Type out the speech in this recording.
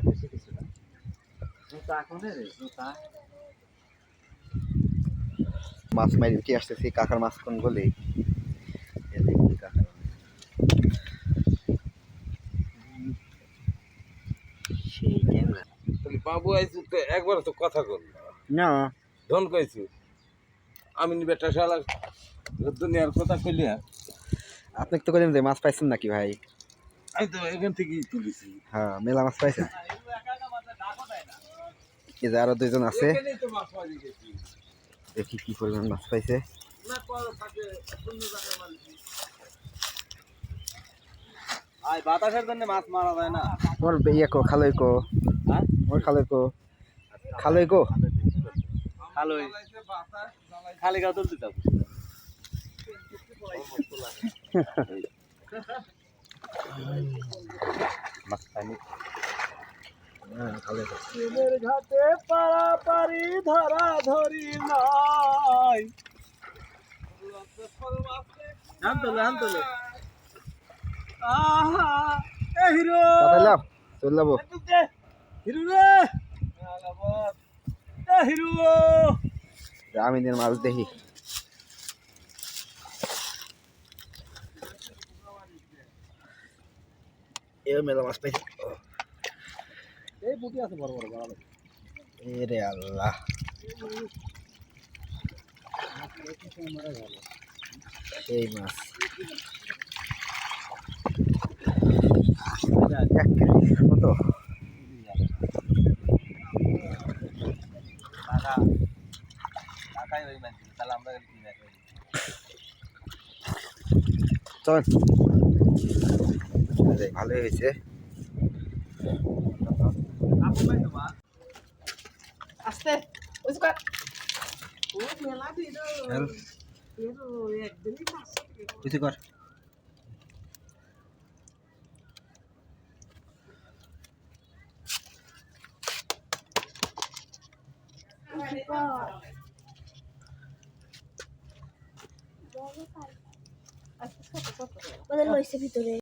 বেশি কিছু না জুতা কোনে রে জুতা মাছ মারি কি আসতেছি কাকার মাছ কোন গলি সেই ট্যাংরা বাবু আইসু তো একবার তো কথা কল না ধন কইছি আমি বেটা শালা দুনিয়ার কথা কইলি আপনি তো কইলেন যে মাছ পাইছেন নাকি ভাই আমি তো এখান থেকেই তুলিছি হ্যাঁ মেলা মাছ পাইছেন এই যে আরো দুইজন আছে এখানেই তো মাছ মারি গেছি দেখি কি পরিমাণ মাছ পাইছে না পর থাকে শূন্য জায়গায় মারছি আই বাতাসের জন্য মাছ মারা যায় না ওর ইয়ে কো খালই কো হ্যাঁ ওর খালই কো খালই কো খালো খালি গাও তুলতে যাও মাছ পানি খালই কো দিনের ঘাটে পারাপারি ধরা ধরি নাই নাম তোলে আহা এ হিরো তাড়াতাড়ি লাও চল যাবো হিরো রে এ হিরো আমি নিয়ে মাছ দেখি এ মেলা মাছ পাইছি এই বুটি আছে বড় বড় বড় এ রে আল্লাহ এই মাছ এক কেজি কত টাকা টাকাই ওই মানছিল তাহলে আমরা কি না করি চল ভালোই হয়েছে আপু ভাই তোমা আস্তে ওই সুকা ও মেলা দিলো চল এরো একদিনই পাস কিছু কর ওদের লইছে ভিতরে